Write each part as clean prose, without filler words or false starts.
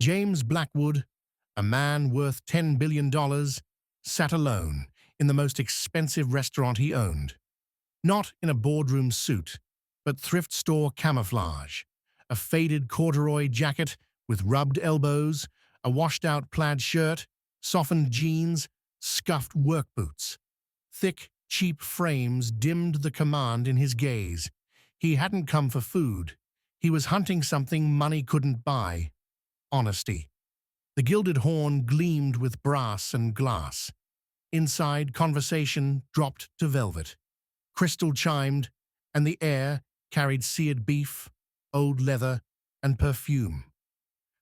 James Blackwood, a man worth $10 billion, sat alone in the most expensive restaurant he owned. Not in a boardroom suit, but thrift store camouflage, a faded corduroy jacket with rubbed elbows, a washed-out plaid shirt, softened jeans, scuffed work boots. Thick, cheap frames dimmed the command in his gaze. He hadn't come for food. He was hunting something money couldn't buy: honesty. The gilded horn gleamed with brass and glass. Inside, conversation dropped to velvet. Crystal chimed, and the air carried seared beef, old leather, and perfume.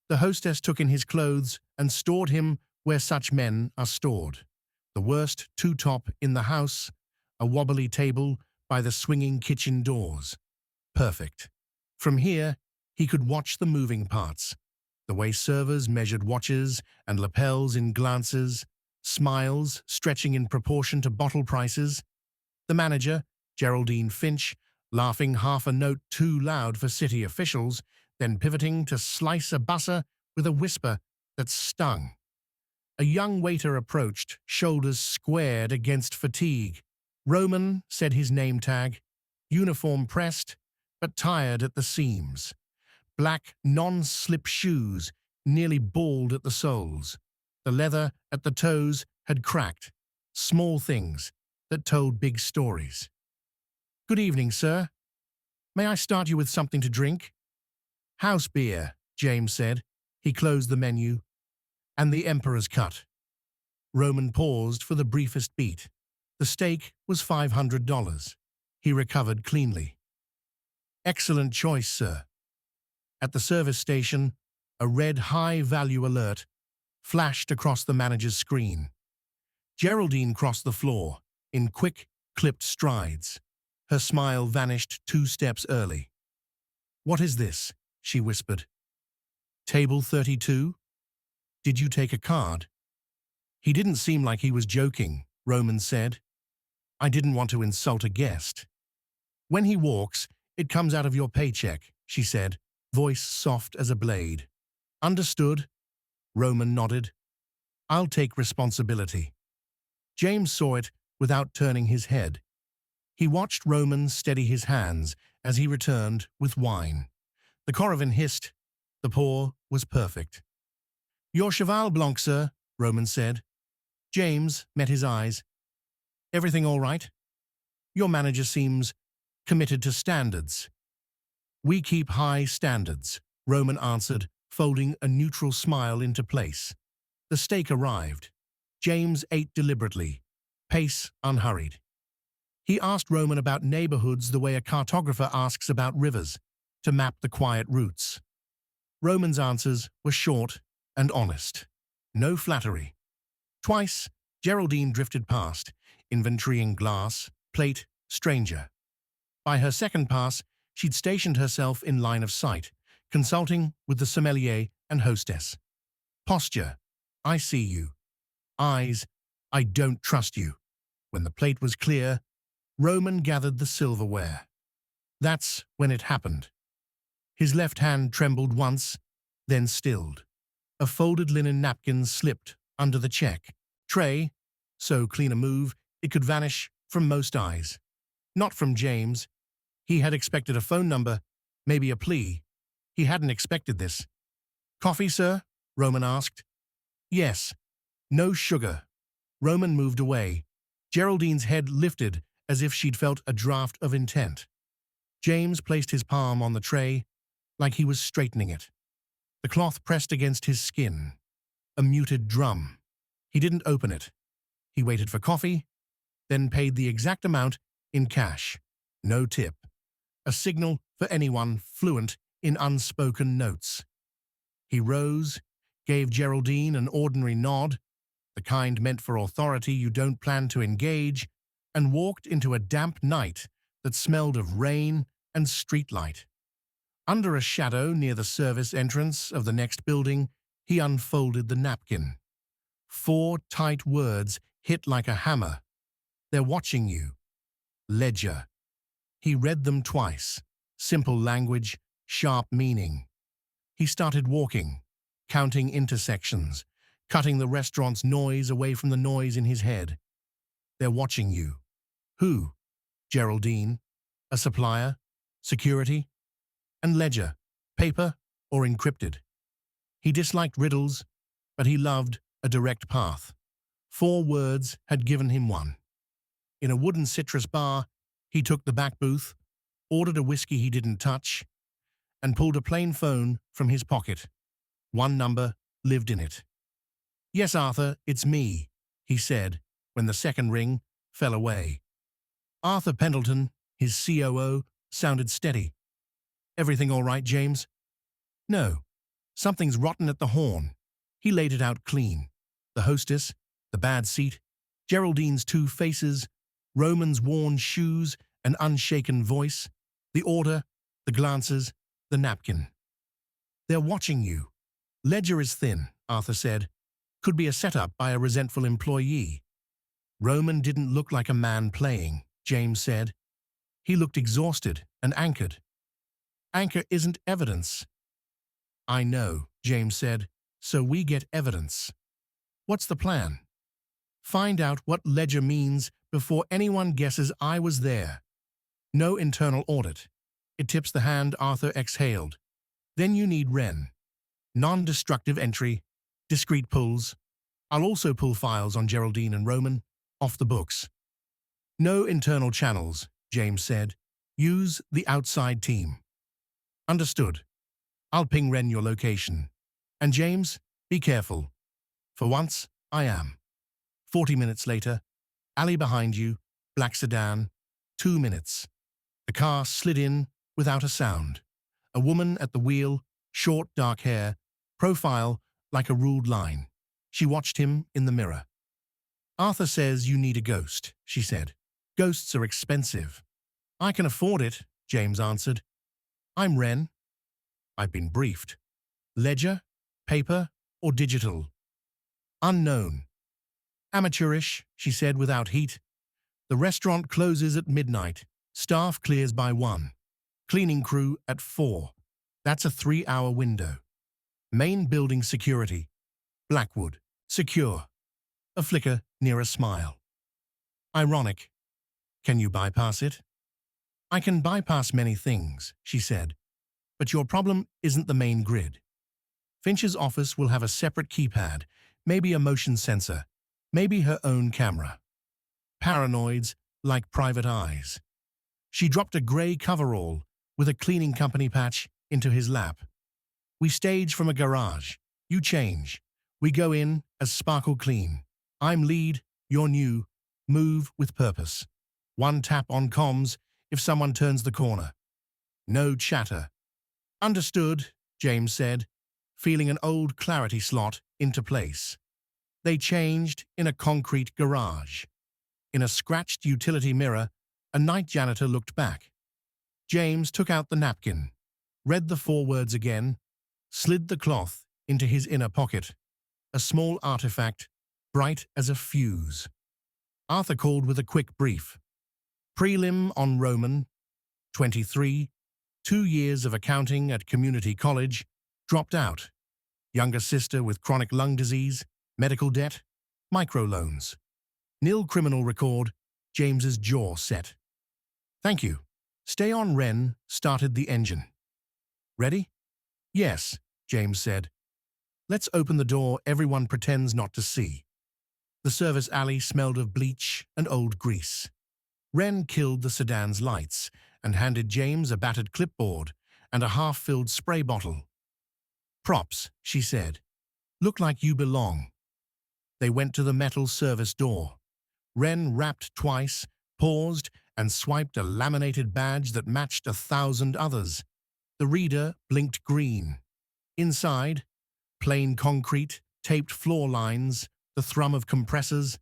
The hostess took in his clothes and stored him where such men are stored. The worst two-top in the house, a wobbly table by the swinging kitchen doors. Perfect. From here, he could watch the moving parts, the way servers measured watches and lapels in glances, smiles stretching in proportion to bottle prices. The manager, Geraldine Finch, laughing half a note too loud for city officials, then pivoting to slice a busser with a whisper that stung. A young waiter approached, shoulders squared against fatigue. Roman, said his name tag, uniform pressed, but tired at the seams. Black, non-slip shoes, nearly bald at the soles. The leather at the toes had cracked. Small things that told big stories. "Good evening, sir. May I start you with something to drink?" "House beer," James said. He closed the menu. "And the Emperor's cut." Roman paused for the briefest beat. The steak was $500. He recovered cleanly. "Excellent choice, sir." At the service station, a red high-value alert flashed across the manager's screen. Geraldine crossed the floor in quick, clipped strides. Her smile vanished 2 steps early. "What is this?" she whispered. "Table 32? Did you take a card?" "He didn't seem like he was joking," Roman said. "I didn't want to insult a guest." "When he walks, it comes out of your paycheck," she said, voice soft as a blade. "Understood?" Roman nodded. "I'll take responsibility." James saw it without turning his head. He watched Roman steady his hands as he returned with wine. The Corrigan hissed. The pour was perfect. "Your Cheval Blanc, sir," Roman said. James met his eyes. "Everything all right?" "Your manager seems committed to standards." "We keep high standards," Roman answered, folding a neutral smile into place. The steak arrived. James ate deliberately, pace unhurried. He asked Roman about neighborhoods the way a cartographer asks about rivers, to map the quiet routes. Roman's answers were short and honest. No flattery. Twice, Geraldine drifted past, inventory in glass, plate, stranger. By her second pass, she'd stationed herself in line of sight, consulting with the sommelier and hostess. Posture, "I see you." Eyes, "I don't trust you." When the plate was clear, Roman gathered the silverware. That's when it happened. His left hand trembled once, then stilled. A folded linen napkin slipped under the check. Tray, so clean a move, it could vanish from most eyes. Not from James. He had expected a phone number, maybe a plea. He hadn't expected this. "Coffee, sir?" Roman asked. "Yes. No sugar." Roman moved away. Geraldine's head lifted as if she'd felt a draft of intent. James placed his palm on the tray, like he was straightening it. The cloth pressed against his skin. A muted drum. He didn't open it. He waited for coffee, then paid the exact amount in cash. No tip. A signal for anyone fluent in unspoken notes. He rose, gave Geraldine an ordinary nod, the kind meant for authority you don't plan to engage, and walked into a damp night that smelled of rain and streetlight. Under a shadow near the service entrance of the next building, he unfolded the napkin. 4 tight words hit like a hammer. "They're watching you." Ledger. He read them twice. Simple language, sharp meaning. He started walking. counting intersections, cutting the restaurant's noise away from the noise in his head. They're watching you. Who? Geraldine? A supplier? Security? And ledger? Paper or encrypted? He disliked riddles, but he loved a direct path. 4 words had given him one. In a wooden citrus bar, he took the back booth, ordered a whiskey he didn't touch, and pulled a plain phone from his pocket. 1 number lived in it. "Yes, Arthur, it's me," he said when the second ring fell away. Arthur Pendleton, his COO, sounded steady. "Everything all right, James?" "No. Something's rotten at the horn." He laid it out clean. The hostess, the bad seat, Geraldine's 2 faces, Roman's worn shoes and unshaken voice, the order, the glances, the napkin. "They're watching you." "Ledger is thin," Arthur said. "Could be a setup by a resentful employee." "Roman didn't look like a man playing," James said. "He looked exhausted and anchored." "Anchor isn't evidence." "I know," James said, "so we get evidence." "What's the plan?" "Find out what ledger means before anyone guesses I was there." "No internal audit." It tips the hand. Arthur exhaled. "Then you need Ren. Non-destructive entry, discrete pulls. I'll also pull files on Geraldine and Roman, off the books." "No internal channels," James said. "Use the outside team." "Understood. I'll ping Ren your location. And James, be careful. For once, I am." 40 minutes later, alley behind you, black sedan, 2 minutes. The car slid in without a sound. A woman at the wheel, short dark hair, profile like a ruled line. She watched him in the mirror. "Arthur says you need a ghost," she said. "Ghosts are expensive." "I can afford it," James answered. "I'm Ren." "I've been briefed." "Ledger? Paper? Or digital?" "Unknown." "Amateurish," she said without heat. "The restaurant closes at midnight. Staff clears by 1. Cleaning crew at 4. That's a 3-hour window. Main building security. Blackwood. Secure." A flicker near a smile. "Ironic. Can you bypass it?" "I can bypass many things," she said. "But your problem isn't the main grid. Finch's office will have a separate keypad, maybe a motion sensor, maybe her own camera. Paranoids like private eyes." She dropped a grey coverall with a cleaning company patch into his lap. "We stage from a garage. You change. We go in as Sparkle Clean. I'm lead, you're new. Move with purpose. 1 tap on comms if someone turns the corner. No chatter." "Understood," James said, feeling an old clarity slot into place. They changed in a concrete garage. In a scratched utility mirror, a night janitor looked back. James took out the napkin, read the 4 words again, slid the cloth into his inner pocket. A small artifact, bright as a fuse. Arthur called with a quick brief. "Prelim on Roman, 23, 2 years of accounting at community college, dropped out. Younger sister with chronic lung disease, medical debt, microloans. Nil criminal record." James's jaw set. "Thank you. Stay on." Ren started the engine. "Ready?" "Yes," James said. "Let's open the door everyone pretends not to see." The service alley smelled of bleach and old grease. Ren killed the sedan's lights and handed James a battered clipboard and a half-filled spray bottle. "Props," she said. "Look like you belong." They went to the metal service door. Ren rapped twice, paused, and swiped a laminated badge that matched 1,000 others. The reader blinked green. Inside, plain concrete, taped floor lines, the thrum of compressors.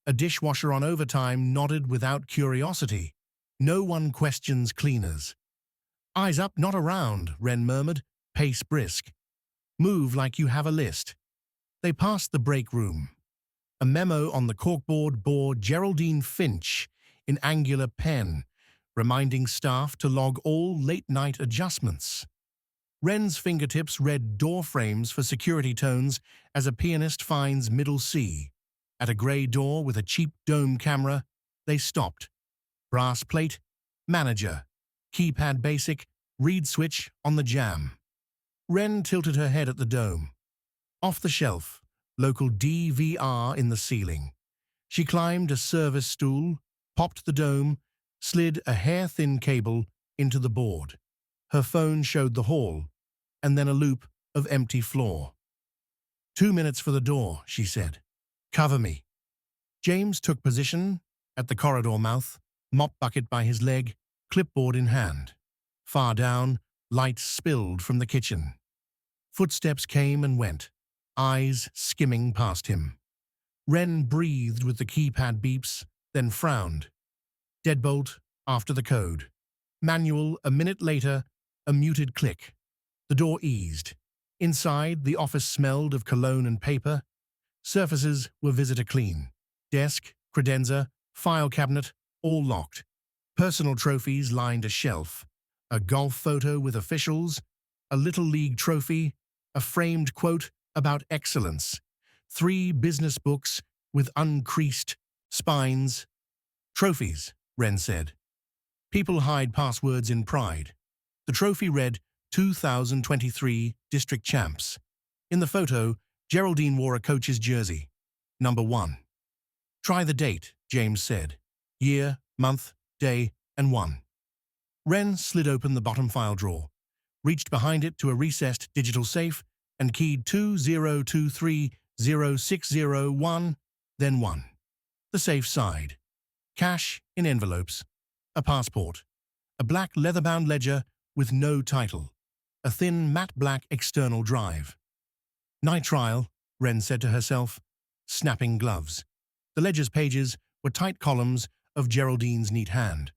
A dishwasher on overtime nodded without curiosity. No one questions cleaners. "Eyes up, not around," Ren murmured, pace brisk. "Move like you have a list." They passed the break room. A memo on the corkboard bore Geraldine Finch in angular pen, reminding staff to log all late-night adjustments. Wren's fingertips read door frames for security tones as a pianist finds middle C. At a grey door with a cheap dome camera, they stopped. Brass plate, manager, keypad basic, read switch on the jamb. Wren tilted her head at the dome. Off the shelf, local DVR in the ceiling. She climbed a service stool, popped the dome, slid a hair-thin cable into the board. Her phone showed the hall, and then a loop of empty floor. 2 minutes for the door, she said. Cover me. James took position at the corridor mouth, mop bucket by his leg, clipboard in hand. Far down, light spilled from the kitchen. Footsteps came and went, eyes skimming past him. Wren breathed with the keypad beeps, then frowned. Deadbolt after the code. Manual a minute later, a muted click. The door eased. Inside, the office smelled of cologne and paper. Surfaces were visitor clean. Desk, credenza, file cabinet, all locked. Personal trophies lined a shelf. A golf photo with officials, a Little League trophy, a framed quote about excellence, 3 business books with uncreased spines. Trophies, Wren said. People hide passwords in pride. The trophy read 2023 District Champs. In the photo, Geraldine wore a coach's jersey. Number 1. Try the date, James said. Year, month, day, and 1. Wren slid open the bottom file drawer, reached behind it to a recessed digital safe, and keyed 20230601, then 1. The safe sighed. Cash in envelopes. A passport. A black leather-bound ledger with no title. A thin matte black external drive. Nitrile, Wren said to herself, snapping gloves. The ledger's pages were tight columns of Geraldine's neat hand.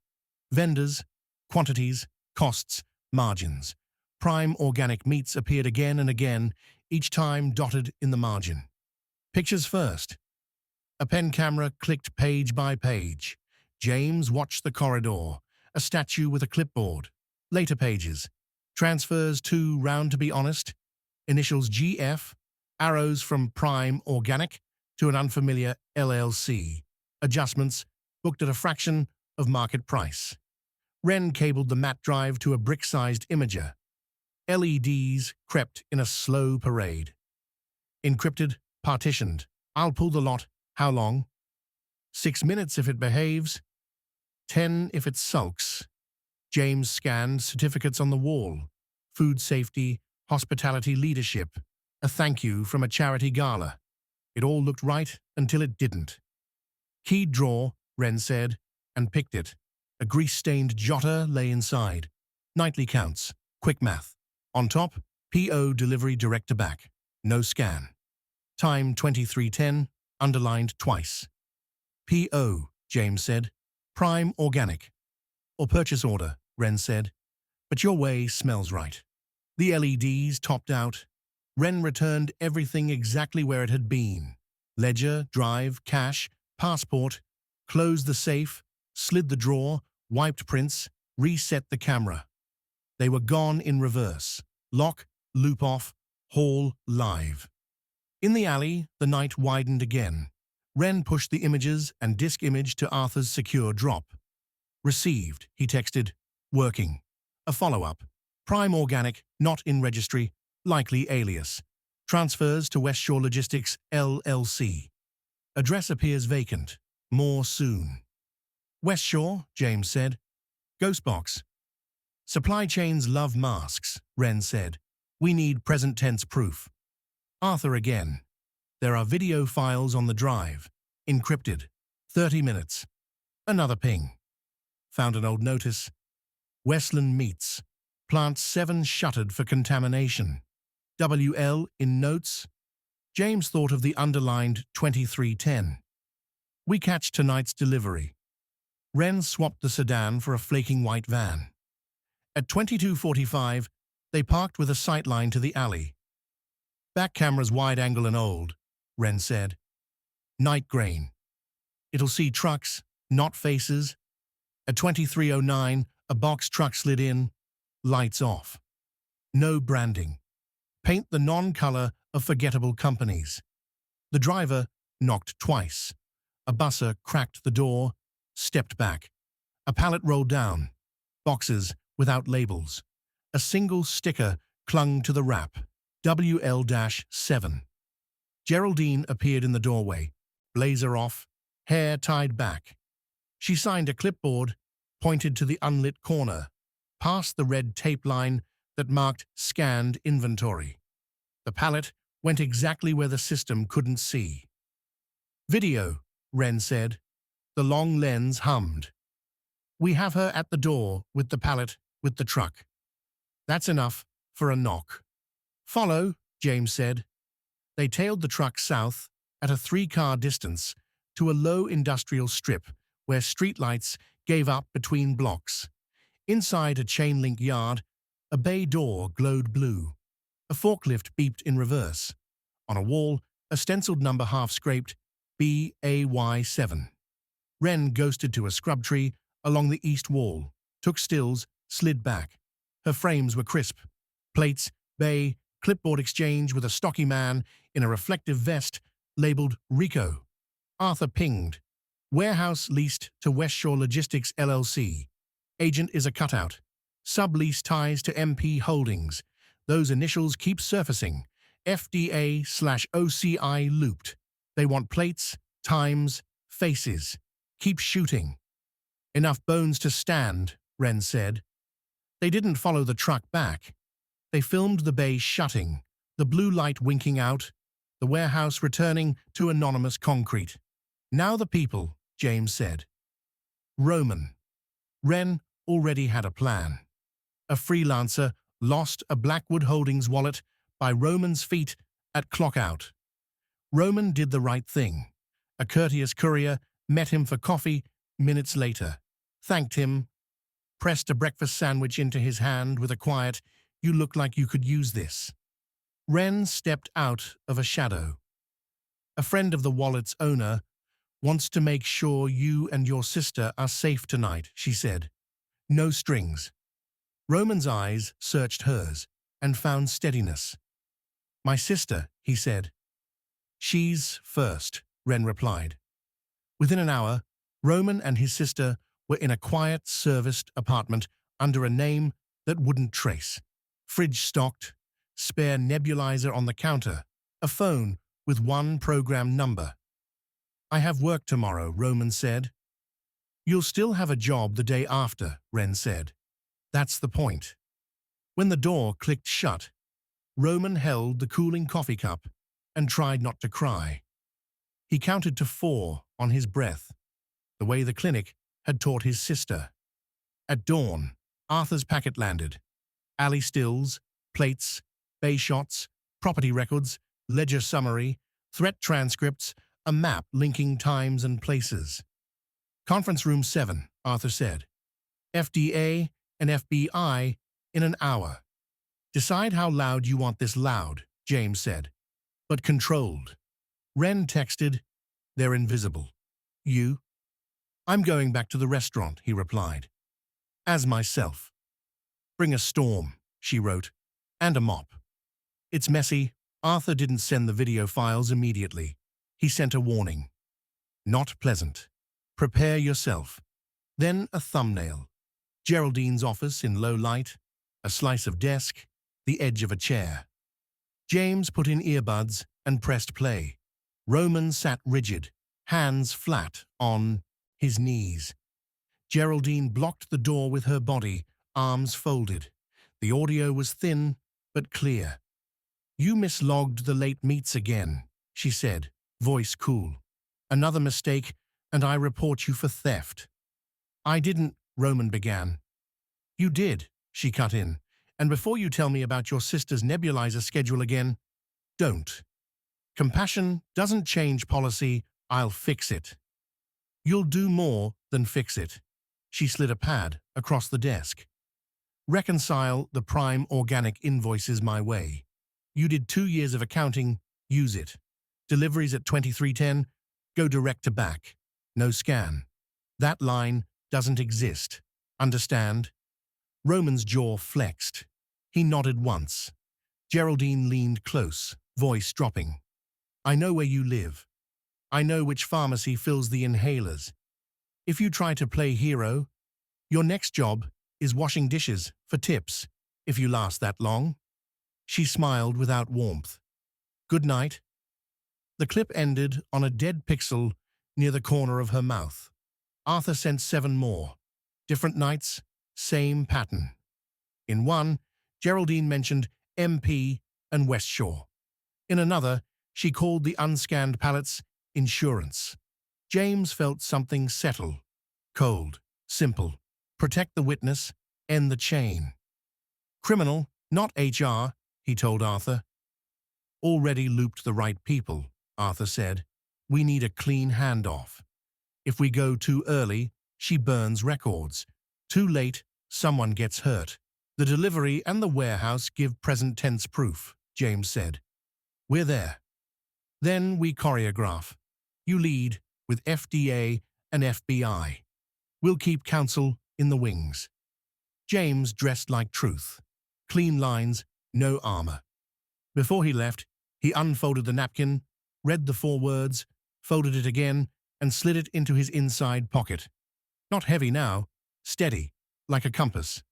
Vendors, quantities, costs, margins. Prime organic meats appeared again and again, each time dotted in the margin. Pictures first. A pen camera clicked page by page. James watched the corridor, a statue with a clipboard. Later pages. Transfers to Round to be Honest. Initials GF. Arrows from Prime Organic to an unfamiliar LLC. Adjustments booked at a fraction of market price. Wren cabled the matte drive to a brick-sized imager. LEDs crept in a slow parade. Encrypted, partitioned. I'll pull the lot. How long? 6 minutes if it behaves. 10 if it sulks. James scanned certificates on the wall. Food safety, hospitality leadership. A thank you from a charity gala. It all looked right until it didn't. Keyed drawer, Wren said, and picked it. A grease-stained jotter lay inside. Nightly counts. Quick math. On top, PO delivery direct to back. No scan. Time 23:10, underlined twice. PO, James said. Prime Organic. Or purchase order, Wren said. But your way smells right. The LEDs topped out. Wren returned everything exactly where it had been. Ledger, drive, cash, passport. Closed the safe, slid the drawer, wiped prints, reset the camera. They were gone in reverse. Lock, loop off, haul live. In the alley, the night widened again. Wren pushed the images and disk image to Arthur's secure drop. Received, he texted. Working. A follow-up. Prime Organic, not in registry, likely alias. Transfers to West Shore Logistics, LLC. Address appears vacant. More soon. West Shore, James said. Ghostbox. Supply chains love masks, Wren said. We need present tense proof. Arthur again. There are video files on the drive. Encrypted. 30 minutes. Another ping. Found an old notice. Westland Meats. Plant 7 shuttered for contamination. WL in notes. James thought of the underlined 2310. We catch tonight's delivery. Wren swapped the sedan for a flaking white van. At 22:45, they parked with a sightline to the alley. Back camera's wide angle and old, Wren said. Night grain. It'll see trucks, not faces. At 23:09, a box truck slid in, lights off. No branding. Paint the non-color of forgettable companies. The driver knocked twice. A busser cracked the door, stepped back. A pallet rolled down. Boxes without labels. A single sticker clung to the wrap. WL-7. Geraldine appeared in the doorway, blazer off, hair tied back. She signed a clipboard, pointed to the unlit corner, past the red tape line that marked scanned inventory. The pallet went exactly where the system couldn't see. Video, Wren said. The long lens hummed. We have her at the door with the pallet, with the truck. That's enough for a knock. Follow, James said. They tailed the truck south at a 3-car distance to a low industrial strip where streetlights gave up between blocks. Inside a chain-link yard, a bay door glowed blue. A forklift beeped in reverse. On a wall, a stenciled number half-scraped, BAY7. Wren ghosted to a scrub tree along the east wall, took stills, slid back. Her frames were crisp. Plates, bay, clipboard exchange with a stocky man in a reflective vest labeled Rico. Arthur pinged. Warehouse leased to West Shore Logistics LLC. Agent is a cutout. Sublease ties to MP Holdings. Those initials keep surfacing. FDA/OCI looped. They want plates, times, faces. Keep shooting. Enough bones to stand, Wren said. They didn't follow the truck back. They filmed the bay shutting, the blue light winking out, the warehouse returning to anonymous concrete. Now the people, James said. Roman. Wren already had a plan. A freelancer lost a Blackwood Holdings wallet by Roman's feet at clock-out. Roman did the right thing. A courteous courier met him for coffee minutes later, thanked him, pressed a breakfast sandwich into his hand with a quiet, "You look like you could use this." Wren stepped out of a shadow. A friend of the wallet's owner wants to make sure you and your sister are safe tonight, she said. No strings. Roman's eyes searched hers and found steadiness. My sister, he said. She's first, Wren replied. Within an hour, Roman and his sister were in a quiet, serviced apartment under a name that wouldn't trace. Fridge stocked, spare nebulizer on the counter, a phone with one program number. I have work tomorrow, Roman said. You'll still have a job the day after, Wren said. That's the point. When the door clicked shut, Roman held the cooling coffee cup and tried not to cry. He counted to 4 on his breath, the way the clinic had taught his sister. At dawn, Arthur's packet landed. Alley stills, plates, bay shots, property records, ledger summary, threat transcripts, a map linking times and places. Conference room 7, Arthur said. FDA and FBI in an hour. Decide how loud you want this loud, James said. But controlled. Wren texted, they're invisible. You? I'm going back to the restaurant, he replied. As myself. Bring a storm, she wrote, and a mop. It's messy. Arthur didn't send the video files immediately. He sent a warning. Not pleasant. Prepare yourself. Then a thumbnail. Geraldine's office in low light, a slice of desk, the edge of a chair. James put in earbuds and pressed play. Roman sat rigid, hands flat on his knees. Geraldine blocked the door with her body, arms folded. The audio was thin but clear. You mislogged the late meets again, she said, voice cool. Another mistake, and I report you for theft. I didn't, Roman began. You did, she cut in. And before you tell me about your sister's nebulizer schedule again, don't. Compassion doesn't change policy, I'll fix it. You'll do more than fix it. She slid a pad across the desk. Reconcile the prime organic invoices my way. You did 2 years of accounting, use it. Deliveries at 2310, go direct to back. No scan. That line doesn't exist. Understand? Roman's jaw flexed. He nodded once. Geraldine leaned close, voice dropping. I know where you live. I know which pharmacy fills the inhalers. If you try to play hero, your next job is washing dishes for tips, if you last that long. She smiled without warmth. Good night. The clip ended on a dead pixel near the corner of her mouth. Arthur sent 7 more. Different nights, same pattern. In one, Geraldine mentioned MP and West Shore. In another, she called the unscanned pallets insurance. James felt something settle. Cold, simple. Protect the witness, end the chain. Criminal, not HR, he told Arthur. Already looped the right people, Arthur said. We need a clean handoff. If we go too early, she burns records. Too late, someone gets hurt. The delivery and the warehouse give present tense proof, James said. We're there. Then we choreograph. You lead with FDA and FBI. We'll keep counsel in the wings. James dressed like truth. Clean lines, no armor. Before he left, he unfolded the napkin, read the 4 words, folded it again, and slid it into his inside pocket. Not heavy now, steady, like a compass.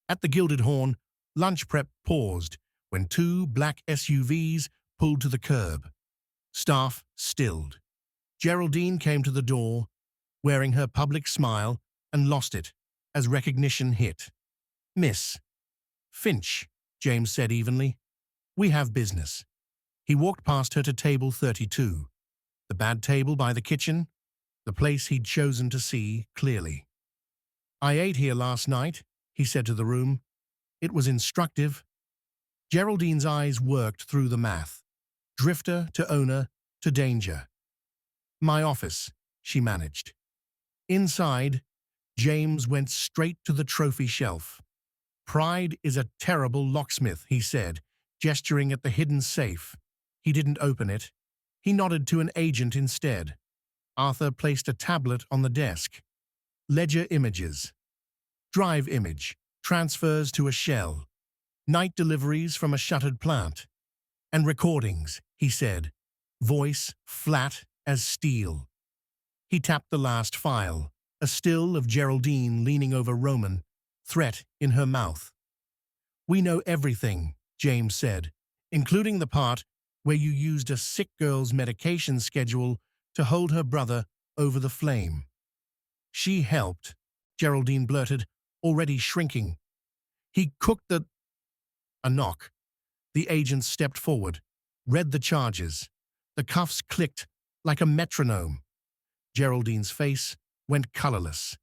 At the Gilded Horn, lunch prep paused when 2 black SUVs pulled to the curb. Staff stilled. Geraldine came to the door, wearing her public smile, and lost it as recognition hit. Miss Finch, James said evenly. We have business. He walked past her to table 32, the bad table by the kitchen, the place he'd chosen to see clearly. I ate here last night, he said to the room. It was instructive. Geraldine's eyes worked through the math. Drifter to owner to danger. My office, she managed. Inside, James went straight to the trophy shelf. Pride is a terrible locksmith, he said, gesturing at the hidden safe. He didn't open it. He nodded to an agent instead. Arthur placed a tablet on the desk. Ledger images. Drive image. Transfers to a shell. Night deliveries from a shuttered plant. And recordings, he said. Voice flat as steel. He tapped the last file, a still of Geraldine leaning over Roman, threat in her mouth. We know everything, James said, including the part where you used a sick girl's medication schedule to hold her brother over the flame. She helped, Geraldine blurted, already shrinking. He cooked the... A knock. The agent stepped forward, read the charges. The cuffs clicked like a metronome. Geraldine's face went colorless.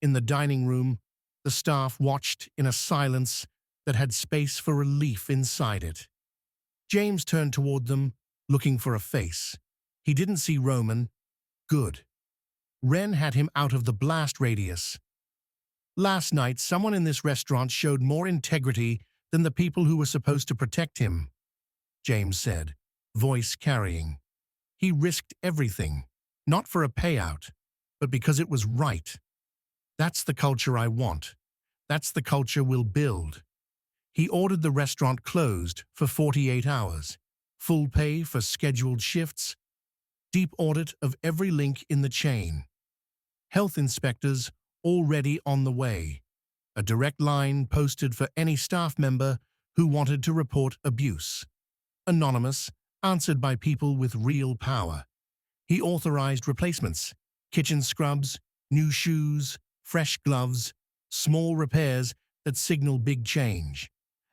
In the dining room, the staff watched in a silence that had space for relief inside it. James turned toward them, looking for a face. He didn't see Roman. Good. Wren had him out of the blast radius. Last night, someone in this restaurant showed more integrity than the people who were supposed to protect him, James said, voice carrying. He risked everything, not for a payout, but because it was right. That's the culture I want. That's the culture we'll build. He ordered the restaurant closed for 48 hours, full pay for scheduled shifts, deep audit of every link in the chain. Health inspectors already on the way. A direct line posted for any staff member who wanted to report abuse. Anonymous, answered by people with real power. He authorized replacements, kitchen scrubs, new shoes, fresh gloves, small repairs that signal big change.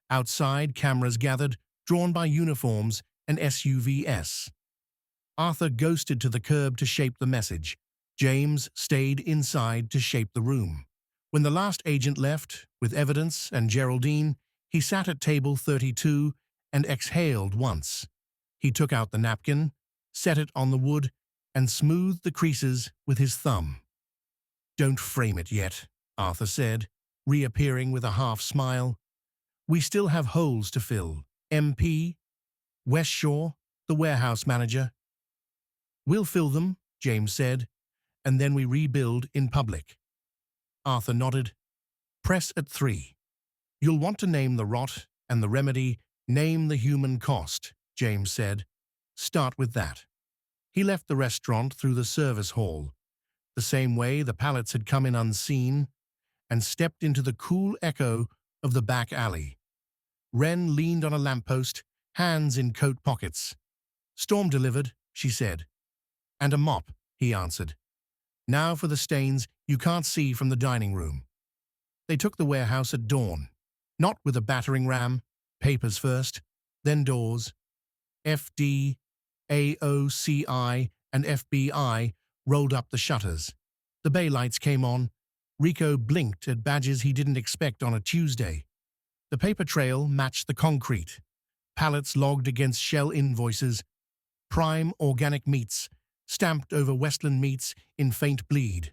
Outside, cameras gathered, drawn by uniforms and SUVs. Arthur ghosted to the curb to shape the message. James stayed inside to shape the room. When the last agent left, with evidence and Geraldine, he sat at table 32 and exhaled once. He took out the napkin, set it on the wood, and smoothed the creases with his thumb. Don't frame it yet, Arthur said, reappearing with a half smile. We still have holes to fill. MP, West Shore, the warehouse manager. We'll fill them, James said, and then we rebuild in public. Arthur nodded. Press at 3. You'll want to name the rot and the remedy, name the human cost, James said. Start with that. He left the restaurant through the service hall, the same way the pallets had come in unseen, and stepped into the cool echo of the back alley. Wren leaned on a lamppost, hands in coat pockets. "Storm delivered," she said. "And a mop," he answered. "Now for the stains you can't see from the dining room." They took the warehouse at dawn, not with a battering ram, papers first, then doors. FD, AOCI, and FBI rolled up the shutters. The bay lights came on. Rico blinked at badges he didn't expect on a Tuesday. The paper trail matched the concrete. Pallets logged against shell invoices. Prime organic meats, stamped over Westland meats in faint bleed.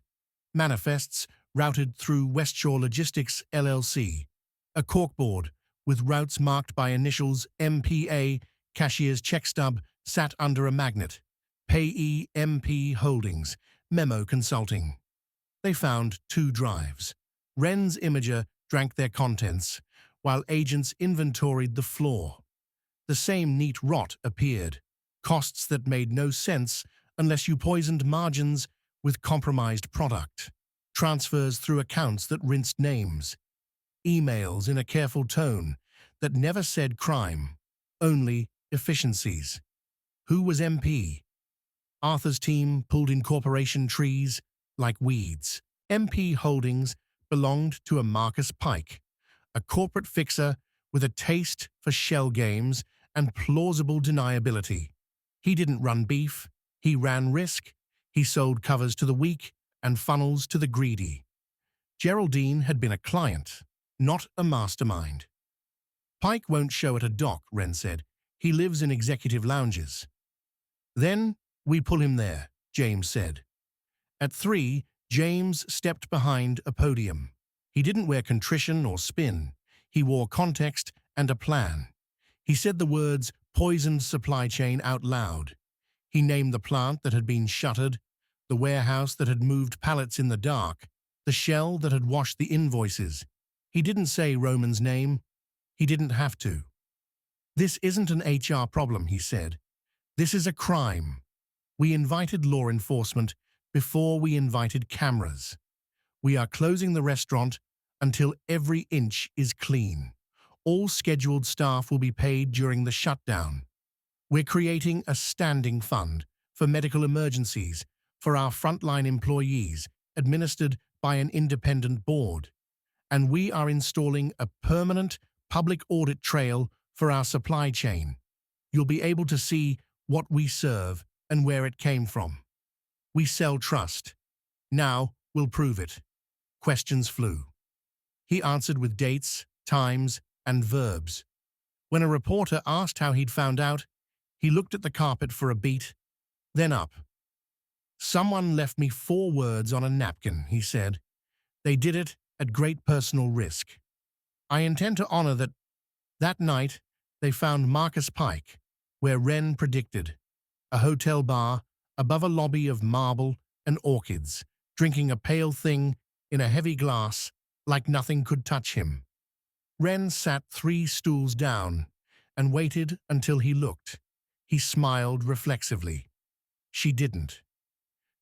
Manifests routed through Westshore Logistics LLC. A corkboard with routes marked by initials MPA, cashier's check stub, sat under a magnet. Payee MP Holdings, Memo Consulting. They found 2 drives. Wren's imager drank their contents, while agents inventoried the floor. The same neat rot appeared, costs that made no sense unless you poisoned margins with compromised product. Transfers through accounts that rinsed names. Emails in a careful tone that never said crime, only efficiencies. Who was MP? Arthur's team pulled incorporation trees like weeds. MP Holdings belonged to a Marcus Pike, a corporate fixer with a taste for shell games and plausible deniability. He didn't run beef, he ran risk. He sold covers to the weak and funnels to the greedy. Geraldine had been a client, not a mastermind. "Pike won't show at a dock," Wren said. "He lives in executive lounges." "Then we pull him there," James said. At 3, James stepped behind a podium. He didn't wear contrition or spin. He wore context and a plan. He said the words "poisoned supply chain" out loud. He named the plant that had been shuttered, the warehouse that had moved pallets in the dark, the shell that had washed the invoices. He didn't say Roman's name. He didn't have to. "This isn't an HR problem," he said. "This is a crime. We invited law enforcement before we invited cameras. We are closing the restaurant until every inch is clean. All scheduled staff will be paid during the shutdown. We're creating a standing fund for medical emergencies for our frontline employees, administered by an independent board. And we are installing a permanent public audit trail for our supply chain. You'll be able to see what we serve and where it came from. We sell trust. Now we'll prove it." Questions flew. He answered with dates, times, and verbs. When a reporter asked how he'd found out, he looked at the carpet for a beat, then up. "Someone left me 4 words on a napkin," he said. "They did it at great personal risk. I intend to honor that." That night, they found Marcus Pike, where Wren predicted, a hotel bar above a lobby of marble and orchids, drinking a pale thing in a heavy glass like nothing could touch him. Wren sat 3 stools down and waited until he looked. He smiled reflexively. She didn't.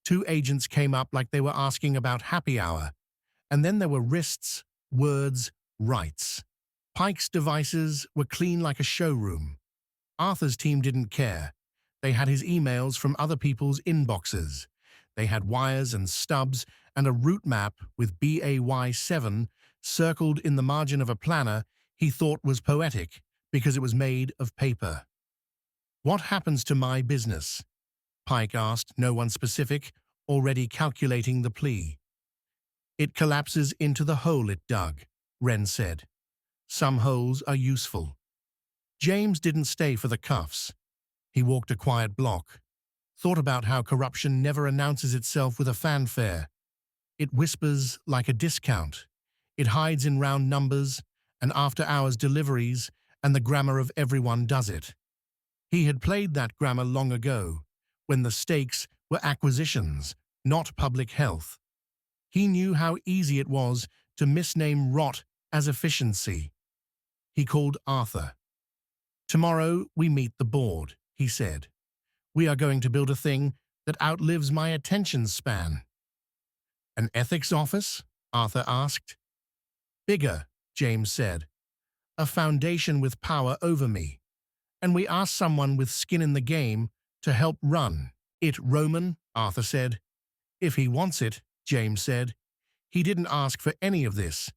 2 agents came up like they were asking about happy hour, and then there were wrists, words, rights. Pike's devices were clean like a showroom. Arthur's team didn't care. They had his emails from other people's inboxes. They had wires and stubs and a route map with BAY7 circled in the margin of a planner he thought was poetic because it was made of paper. "What happens to my business?" Pike asked, no one specific, already calculating the plea. "It collapses into the hole it dug," Wren said. "Some holes are useful." James didn't stay for the cuffs. He walked a quiet block, thought about how corruption never announces itself with a fanfare. It whispers like a discount. It hides in round numbers and after-hours deliveries, and the grammar of everyone does it. He had played that grammar long ago, when the stakes were acquisitions, not public health. He knew how easy it was to misname rot as efficiency. He called Arthur. "Tomorrow we meet the board," he said. "We are going to build a thing that outlives my attention span." "An ethics office?" Arthur asked. "Bigger," James said. "A foundation with power over me. And we asked someone with skin in the game to help run it." "Roman," Arthur said. "If he wants it," James said. "He didn't ask for any of this.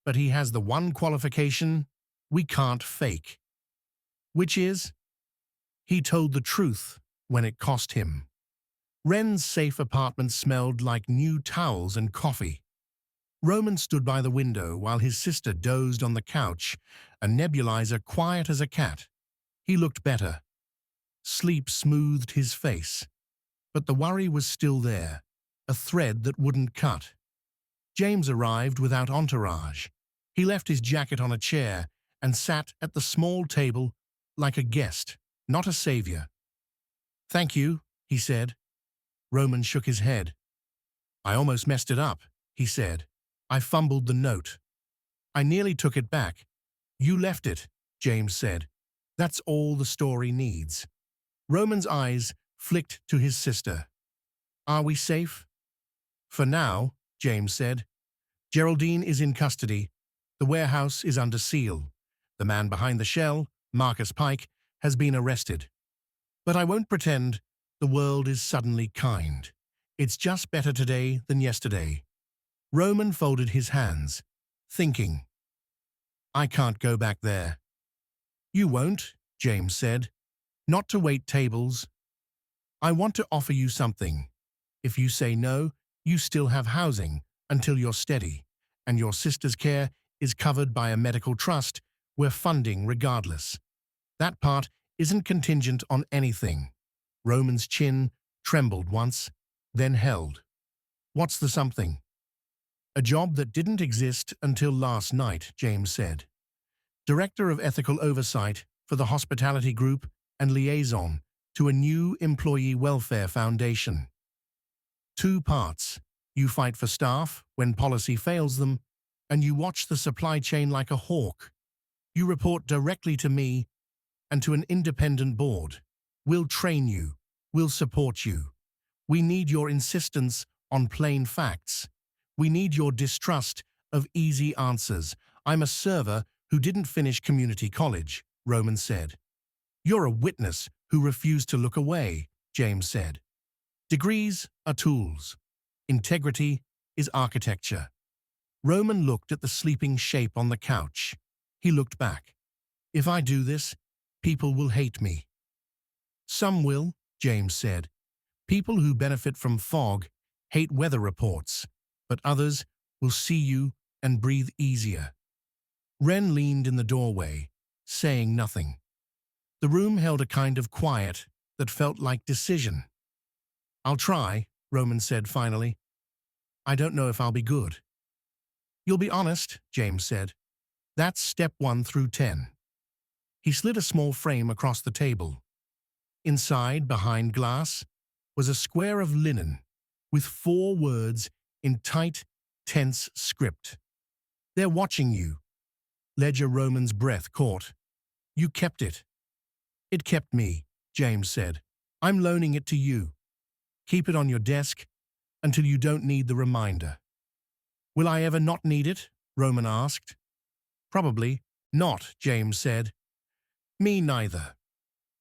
But he has the one qualification we can't fake." "Which is?" "He told the truth when it cost him." Wren's safe apartment smelled like new towels and coffee. Roman stood by the window while his sister dozed on the couch, a nebulizer quiet as a cat. He looked better. Sleep smoothed his face. But the worry was still there, a thread that wouldn't cut. James arrived without entourage. He left his jacket on a chair and sat at the small table like a guest, not a savior. "Thank you," he said. Roman shook his head. "I almost messed it up," he said. "I fumbled the note. I nearly took it back." "You left it," James said. "That's all the story needs." Roman's eyes flicked to his sister. "Are we safe?" "For now," James said. "Geraldine is in custody. The warehouse is under seal. The man behind the shell, Marcus Pike, has been arrested. But I won't pretend the world is suddenly kind. It's just better today than yesterday." Roman folded his hands, thinking. "I can't go back there." "You won't," James said. "Not to wait tables. I want to offer you something. If you say no, you still have housing until you're steady, and your sister's care is covered by a medical trust we're funding regardless. That part isn't contingent on anything." Roman's chin trembled once, then held. "What's the something?" "A job that didn't exist until last night," James said. "Director of Ethical Oversight for the Hospitality Group and liaison to a new employee welfare foundation. 2 parts. You fight for staff when policy fails them, and you watch the supply chain like a hawk. You report directly to me and to an independent board. We'll train you. We'll support you. We need your insistence on plain facts. We need your distrust of easy answers." "I'm a server who didn't finish community college," Roman said. "You're a witness who refused to look away," James said. "Degrees are tools. Integrity is architecture." Roman looked at the sleeping shape on the couch. He looked back. "If I do this, people will hate me." "Some will," James said. "People who benefit from fog hate weather reports, but others will see you and breathe easier." Wren leaned in the doorway, saying nothing. The room held a kind of quiet that felt like decision. "I'll try," Roman said finally. "I don't know if I'll be good." "You'll be honest," James said. "That's step 1 through 10. He slid a small frame across the table. Inside, behind glass, was a square of linen with 4 words in tight, tense script. "They're watching you." Ledger Roman's breath caught. "You kept it." "It kept me," James said. "I'm loaning it to you. Keep it on your desk until you don't need the reminder." "Will I ever not need it?" Roman asked. "Probably not," James said. "Me neither."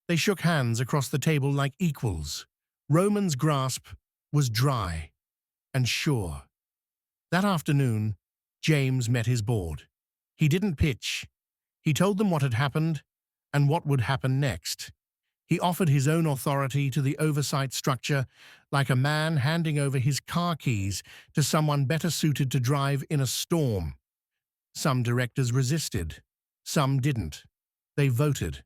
They shook hands across the table like equals. Roman's grasp was dry and sure. That afternoon, James met his board. He didn't pitch. He told them what had happened and what would happen next. He offered his own authority to the oversight structure like a man handing over his car keys to someone better suited to drive in a storm. Some directors resisted. Some didn't. They voted.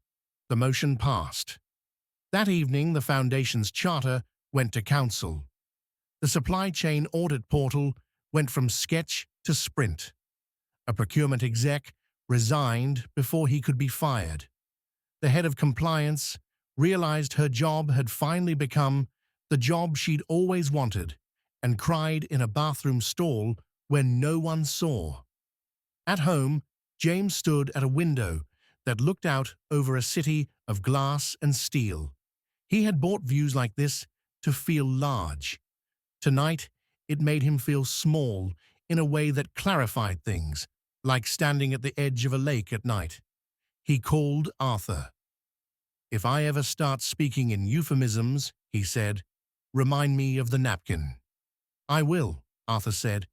The motion passed. That evening, the Foundation's charter went to council. The supply chain audit portal went from sketch to sprint. A procurement exec resigned before he could be fired. The head of compliance realized her job had finally become the job she'd always wanted and cried in a bathroom stall when no one saw. At home, James stood at a window that looked out over a city of glass and steel. He had bought views like this to feel large. Tonight, it made him feel small in a way that clarified things, like standing at the edge of a lake at night. He called Arthur. "If I ever start speaking in euphemisms," he said, "remind me of the napkin." "I will," Arthur said,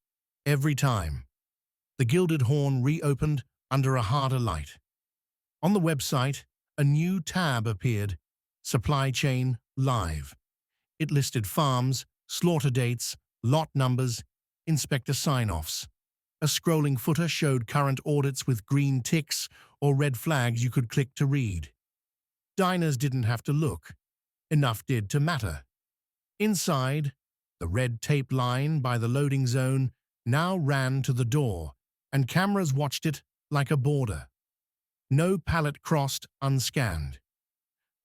"every time." The gilded horn reopened under a harder light. On the website, a new tab appeared, Supply Chain Live. It listed farms, slaughter dates, lot numbers, inspector sign-offs. A scrolling footer showed current audits with green ticks or red flags you could click to read. Diners didn't have to look. Enough did to matter. Inside, the red tape line by the loading zone now ran to the door, and cameras watched it like a border. No pallet crossed unscanned.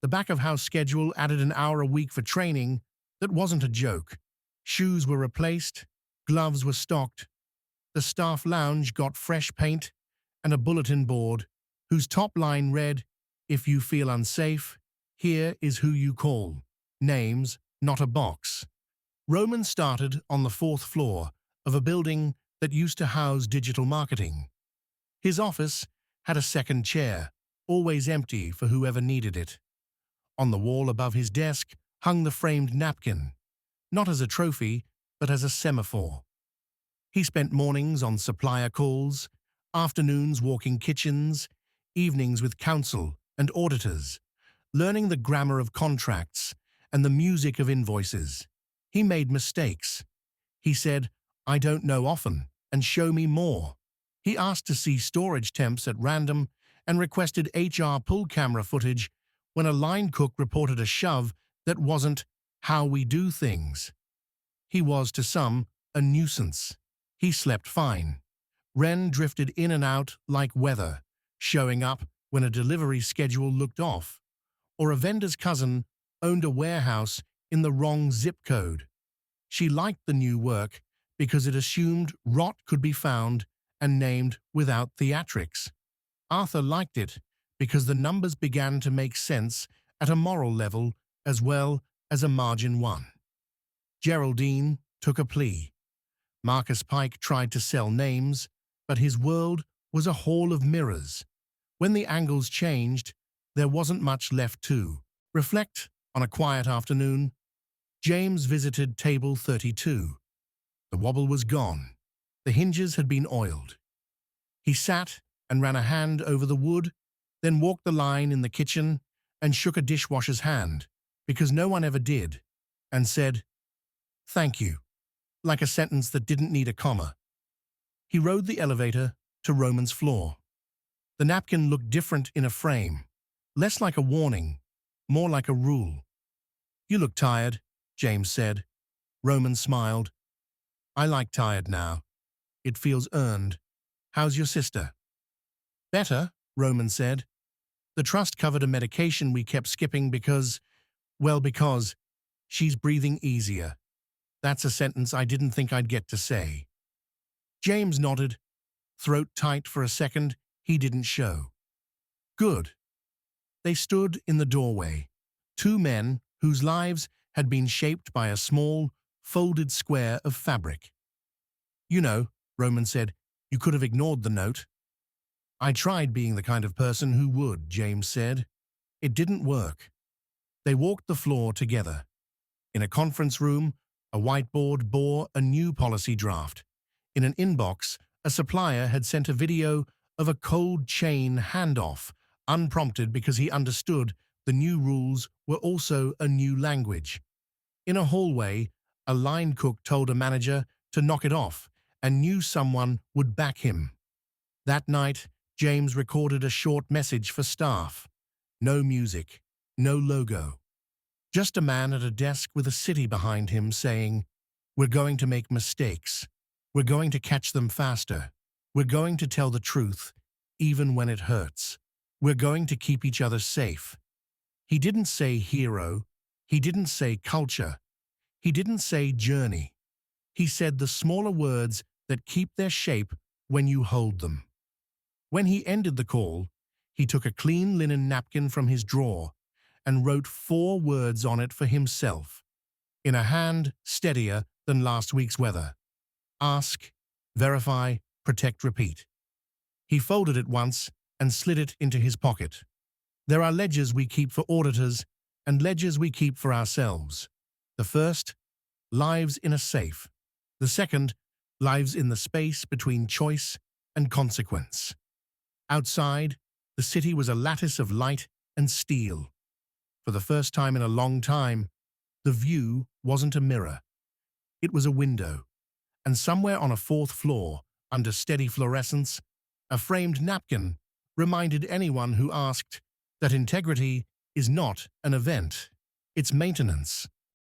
The back-of-house schedule added an hour a week for training that wasn't a joke. Shoes were replaced, gloves were stocked. The staff lounge got fresh paint and a bulletin board whose top line read, "If you feel unsafe, here is who you call." Names, not a box. Roman started on the fourth floor of a building that used to house digital marketing. His office had a second chair, always empty for whoever needed it. On the wall above his desk hung the framed napkin, not as a trophy, but as a semaphore. He spent mornings on supplier calls, afternoons walking kitchens, evenings with counsel and auditors, learning the grammar of contracts and the music of invoices. He made mistakes. He said, "I don't know often, and show me more." He asked to see storage temps at random and requested HR pull camera footage when a line cook reported a shove that wasn't how we do things. He was, to some, a nuisance. He slept fine. Ren drifted in and out like weather, showing up when a delivery schedule looked off, or a vendor's cousin owned a warehouse in the wrong zip code. She liked the new work because it assumed rot could be found and named without theatrics. Arthur liked it because the numbers began to make sense at a moral level as well as a margin one. Geraldine took a plea. Marcus Pike tried to sell names, but his world was a hall of mirrors. When the angles changed, there wasn't much left to reflect. On a quiet afternoon, James visited table 32. The wobble was gone. The hinges had been oiled. He sat and ran a hand over the wood, then walked the line in the kitchen and shook a dishwasher's hand, because no one ever did, and said, "Thank you," like a sentence that didn't need a comma. He rode the elevator to Roman's floor. The napkin looked different in a frame, less like a warning, more like a rule. "You look tired," James said. Roman smiled. "I like tired now. It feels earned. How's your sister?" "Better," Roman said. "The trust covered a medication we kept skipping because she's breathing easier." That's a sentence I didn't think I'd get to say. James nodded, throat tight for a second he didn't show. "Good." They stood in the doorway, two men whose lives had been shaped by a small, folded square of fabric. "You know," Roman said, "you could have ignored the note." "I tried being the kind of person who would," James said. "It didn't work." They walked the floor together. In a conference room, a whiteboard bore a new policy draft. In an inbox, a supplier had sent a video of a cold chain handoff, unprompted because he understood the new rules were also a new language. In a hallway, a line cook told a manager to knock it off and knew someone would back him. That night, James recorded a short message for staff. No music, no logo. Just a man at a desk with a city behind him saying, "We're going to make mistakes. We're going to catch them faster. We're going to tell the truth, even when it hurts. We're going to keep each other safe." He didn't say hero. He didn't say culture. He didn't say journey. He said the smaller words that keep their shape when you hold them. When he ended the call, he took a clean linen napkin from his drawer and wrote 4 words on it for himself, in a hand steadier than last week's weather. Ask, verify, protect, repeat. He folded it once and slid it into his pocket. There are ledgers we keep for auditors and ledgers we keep for ourselves. The first, lives in a safe. The second, lives in the space between choice and consequence. Outside, the city was a lattice of light and steel. For the first time in a long time, the view wasn't a mirror. It was a window. And somewhere on a 4th floor, under steady fluorescence, a framed napkin reminded anyone who asked that integrity is not an event, it's maintenance.